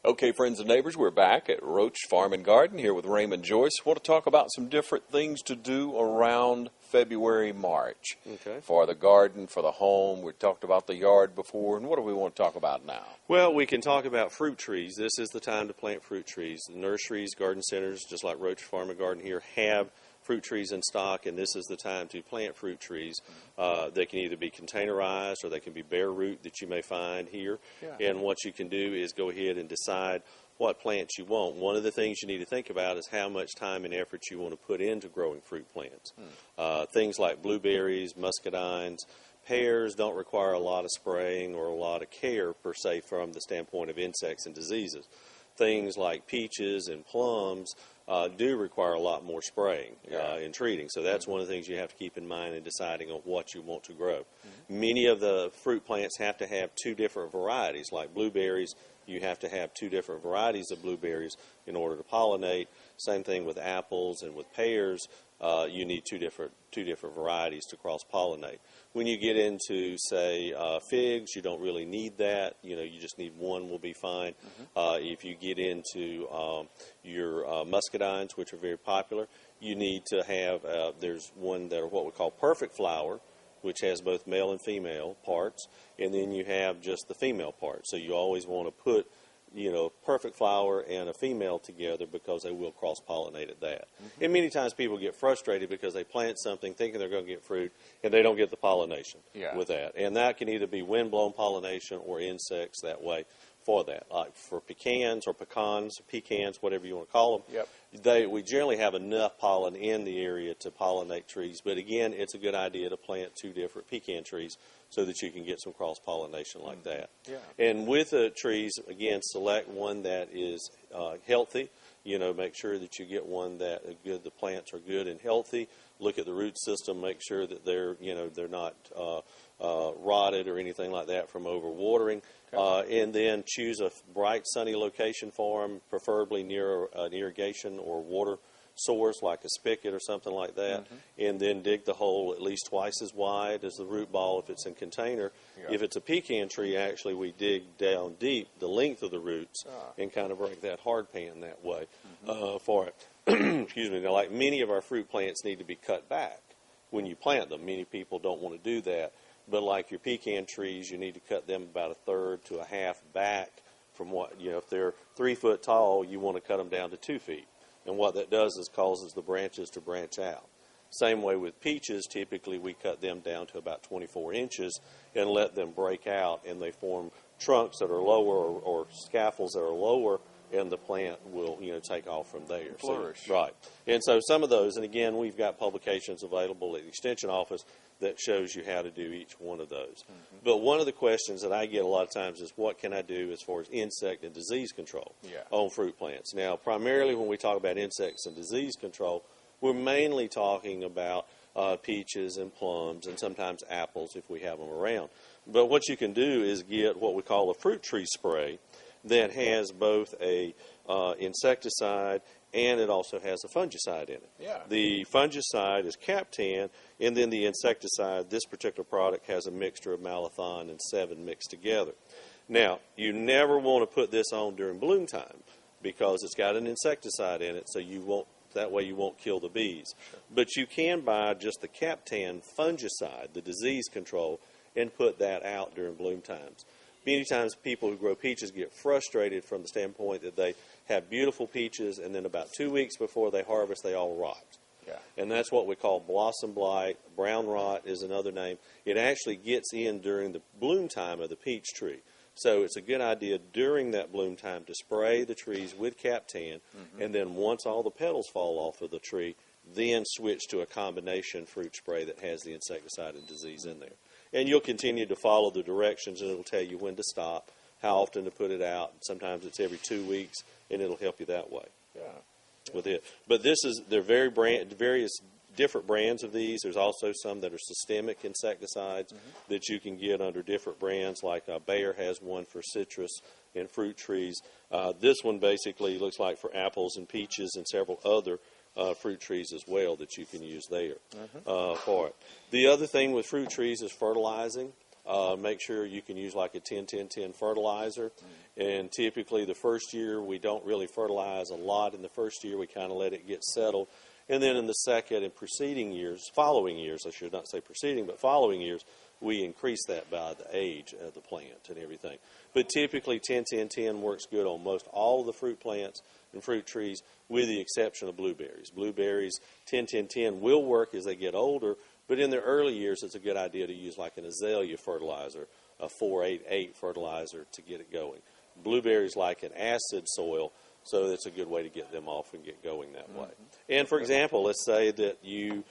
Okay, friends and neighbors, we're back at Roche Farm and Garden here with Raymond and Joyce. Want to talk about some different things to do around February, March. Okay. For the garden, for the home. We talked about the yard before, and what do we want to talk about now? Well, we can talk about fruit trees. This is the time to plant fruit trees. The nurseries, garden centers, just like Roche Farm and Garden here, have fruit trees in stock, and this is the time to plant fruit trees. They can either be containerized or they can be bare root that you may find here. Yeah. And what you can do is go ahead and decide what plants you want. One of the things you need to think about is how much time and effort you want to put into growing fruit plants. Things like blueberries, muscadines, pears don't require a lot of spraying or a lot of care per se from the standpoint of insects and diseases. Things like peaches and plums do require a lot more spraying and treating. So that's one of the things you have to keep in mind in deciding on what you want to grow. Many of the fruit plants have to have two different varieties. Like blueberries, you have to have two different varieties of blueberries in order to pollinate. Same thing with apples and with pears. You need two different varieties to cross-pollinate. When you get into, say, figs, you don't really need that. You just need one will be fine. If you get into your muscadines, which are very popular, you need to have, there's one that are what we call perfect flower, which has both male and female parts, and then you have just the female part. So you always want to put perfect flower and a female together because they will cross-pollinate at that. And many times people get frustrated because they plant something thinking they're going to get fruit and they don't get the pollination with that. And that can either be wind-blown pollination or insects that way for that. Like for pecans, whatever you want to call them, we generally have enough pollen in the area to pollinate trees. But again, it's a good idea to plant two different pecan trees so that you can get some cross-pollination like that. And with the trees, again, select one that is healthy. Make sure that you get one that the plants are good and healthy. Look at the root system. Make sure that they're not rotted or anything like that from overwatering. And then choose a bright, sunny location for them, preferably near an irrigation or water source like a spigot or something like that, and then dig the hole at least twice as wide as the root ball if it's in container. If it's a pecan tree, actually we dig down deep the length of the roots and kind of break that hard pan that way for it. Excuse me. Now, like many of our fruit plants need to be cut back when you plant them. Many people don't want to do that, but like your pecan trees, you need to cut them about a third to a half back from what, if they're 3 foot tall, you want to cut them down to 2 feet. And what that does is causes the branches to branch out. Same way with peaches, typically we cut them down to about 24 inches and let them break out, and they form trunks that are lower or scaffolds that are lower, and the plant will, take off from there. Flourish. Right. And so some of those, and again, we've got publications available at the Extension Office that shows you how to do each one of those. But one of the questions that I get a lot of times is, what can I do as far as insect and disease control on fruit plants? Now, primarily when we talk about insects and disease control, we're mainly talking about peaches and plums and sometimes apples if we have them around. But what you can do is get what we call a fruit tree spray that has both a insecticide and it also has a fungicide in it. The fungicide is Captan, and then the insecticide, this particular product, has a mixture of malathion and 7 mixed together. Now, you never want to put this on during bloom time because it's got an insecticide in it, so that way you won't kill the bees. But you can buy just the Captan fungicide, the disease control, and put that out during bloom times. Many times people who grow peaches get frustrated from the standpoint that they have beautiful peaches, and then about 2 weeks before they harvest, they all rot. And that's what we call blossom blight. Brown rot is another name. It actually gets in during the bloom time of the peach tree. So it's a good idea during that bloom time to spray the trees with Captan, and then once all the petals fall off of the tree, then switch to a combination fruit spray that has the insecticide and disease in there. And you'll continue to follow the directions, and it'll tell you when to stop, how often to put it out. Sometimes it's every 2 weeks, and it'll help you that way with it. But there are various different brands of these. There's also some that are systemic insecticides that you can get under different brands, like Bayer has one for citrus and fruit trees. This one basically looks like for apples and peaches and several other fruit trees as well that you can use there for it. The other thing with fruit trees is fertilizing. make sure you can use like a 10-10-10 fertilizer. And typically the first year we don't really fertilize a lot. In the first year we kind of let it get settled. And then in the second and following years, I should not say preceding, but following years, we increase that by the age of the plant and everything. But typically 10-10-10 works good on most all of the fruit plants and fruit trees, with the exception of blueberries. Blueberries, 10-10-10 will work as they get older, but in their early years, it's a good idea to use like an azalea fertilizer, a 4-8-8 fertilizer to get it going. Blueberries like an acid soil, so that's a good way to get them off and get going that way. And for example, let's say that you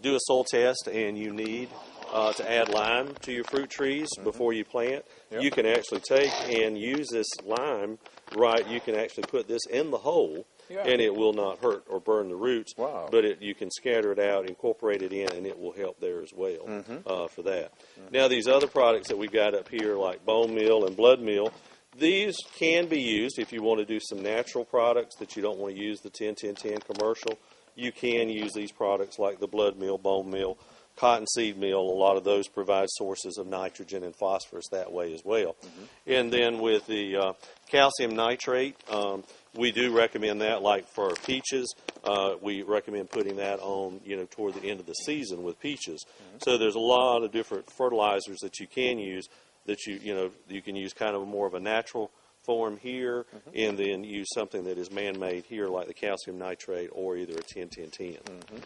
do a soil test and you need to add lime to your fruit trees before you plant. Yep. You can actually take and use this lime, right? You can actually put this in the hole, and it will not hurt or burn the roots. Wow. But you can scatter it out, incorporate it in, and it will help there as well for that. Now, these other products that we've got up here, like bone meal and blood meal, these can be used if you want to do some natural products that you don't want to use the 10-10-10 commercial. You can use these products like the blood meal, bone meal, cottonseed meal. A lot of those provide sources of nitrogen and phosphorus that way as well. And then with the calcium nitrate, we do recommend that, like for peaches. We recommend putting that on, toward the end of the season with peaches. So there's a lot of different fertilizers that you can use that you can use kind of more of a natural form here, and then use something that is man-made here, like the calcium nitrate or either a 10-10-10.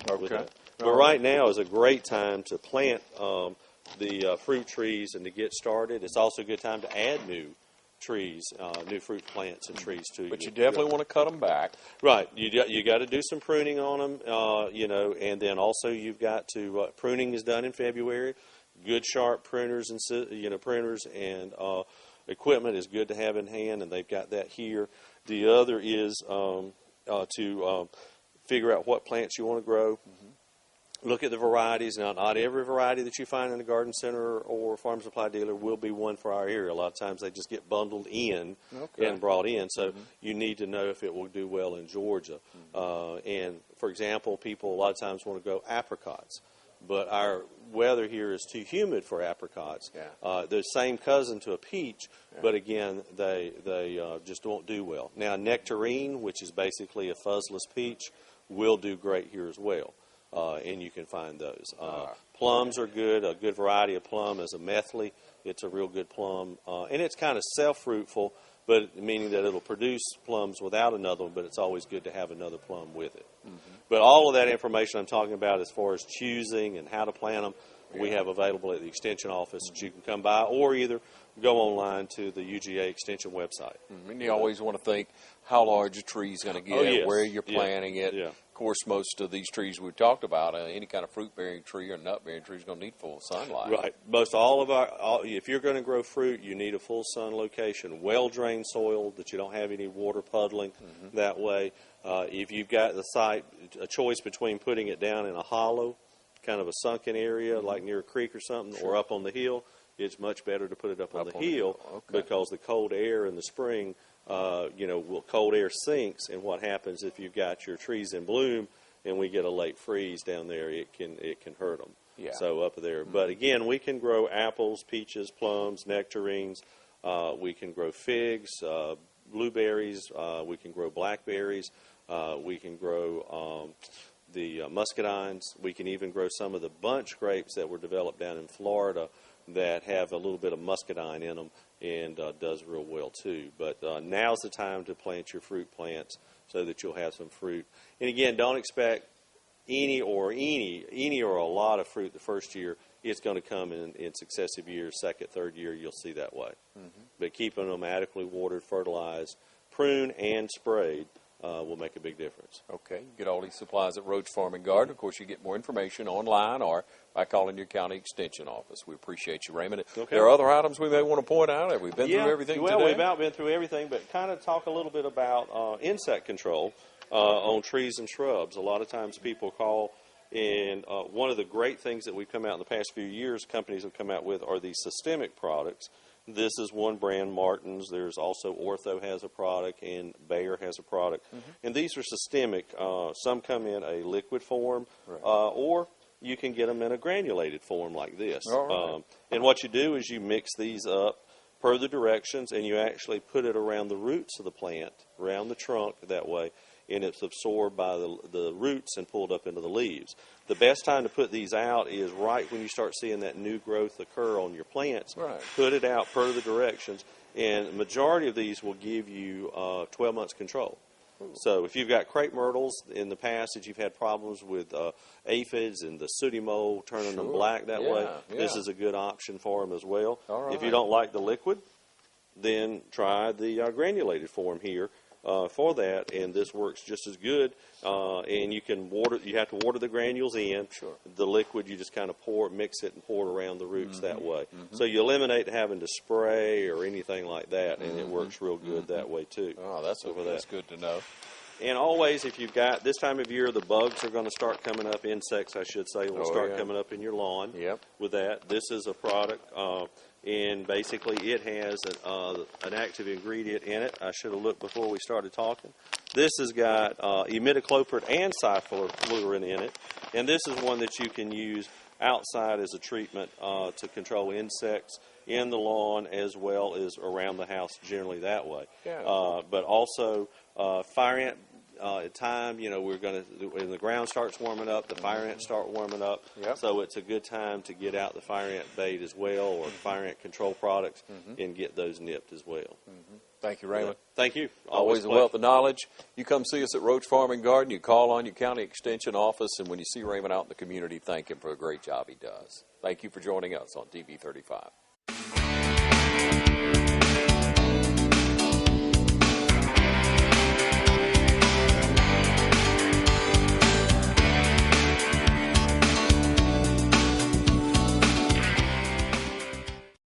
Okay. But right now is a great time to plant the fruit trees and to get started. It's also a good time to add new trees, new fruit plants and trees to. But you definitely want to cut them back. Right. You got to do some pruning on them, and then also you've got to pruning is done in February. Good sharp pruners and pruners and equipment is good to have in hand, and they've got that here. The other is to figure out what plants you want to grow. Look at the varieties. Now, not every variety that you find in a garden center or farm supply dealer will be one for our area. A lot of times they just get bundled in and brought in. So you need to know if it will do well in Georgia. And, for example, people a lot of times want to grow apricots. But our weather here is too humid for apricots. They're the same cousin to a peach, but again, they just won't do well. Now, nectarine, which is basically a fuzzless peach, will do great here as well, and you can find those. Plums are good. A good variety of plum is a methley. It's a real good plum, and it's kind of self-fruitful, but meaning that it'll produce plums without another one, but it's always good to have another plum with it. But all of that information I'm talking about as far as choosing and how to plant them, we have available at the Extension office that you can come by, or either go online to the UGA Extension website. And you always want to think how large a tree is going to get, where you're planting it. Of course, most of these trees we've talked about, any kind of fruit-bearing tree or nut-bearing tree is going to need full sunlight. Right. If you're going to grow fruit, you need a full sun location, well-drained soil that you don't have any water puddling that way. If you've got the site, a choice between putting it down in a hollow, kind of a sunken area, like near a creek or something, or up on the hill, it's much better to put it up on the hill because the cold air in the spring, cold air sinks, and what happens if you've got your trees in bloom and we get a late freeze down there, it can hurt them. So up there. But again, we can grow apples, peaches, plums, nectarines. We can grow figs, blueberries. We can grow blackberries. We can grow the muscadines. We can even grow some of the bunch grapes that were developed down in Florida that have a little bit of muscadine in them and does real well too. But now's the time to plant your fruit plants so that you'll have some fruit. And again, don't expect any or a lot of fruit the first year. It's going to come in successive years. Second, third year, you'll see that way. But keeping them adequately watered, fertilized, pruned, and sprayed will make a big difference. Okay. You get all these supplies at Roche Farm and Garden. Of course, you get more information online or by calling your county extension office. We appreciate you, Raymond. There are other items we may want to point out. Have we been through everything today? Well, we've about been through everything, but kind of talk a little bit about insect control on trees and shrubs. A lot of times people call, and one of the great things that we've come out in the past few years, companies have come out with, are these systemic products. This is one brand, Martin's. There's also Ortho has a product, and Bayer has a product. And these are systemic. Some come in a liquid form, or you can get them in a granulated form like this. All right. And what you do is you mix these up per the directions, and you actually put it around the roots of the plant, around the trunk that way, and it's absorbed by the roots and pulled up into the leaves. The best time to put these out is right when you start seeing that new growth occur on your plants. Right. Put it out per the directions, and the majority of these will give you 12 months control. So if you've got crepe myrtles in the past that you've had problems with aphids and the sooty mold turning them black that way, this is a good option for them as well. If you don't like the liquid, then try the granulated form here for that, and this works just as good. And you can water. You have to water the granules in. Sure. The liquid you just kind of mix it and pour it around the roots that way. So you eliminate having to spray or anything like that, and it works real good that way too. Oh, that's good to know. And always, if you've got this time of year, the bugs are going to start coming up. Insects, I should say, will start coming up in your lawn. With that, this is a product, and basically it has an active ingredient in it. I should have looked before we started talking. This has got imidacloprid and cyflurin in it, and this is one that you can use outside as a treatment to control insects in the lawn as well as around the house, generally that way. But also fire ant time, we're going to, when the ground starts warming up, the fire ants start warming up. So it's a good time to get out the fire ant bait as well, or fire ant control products, and get those nipped as well. Thank you, Raymond. Thank you. Always a wealth of knowledge. You come see us at Roche Farm and Garden. You call on your county extension office, and when you see Raymond out in the community, thank him for the great job he does. Thank you for joining us on TV 35.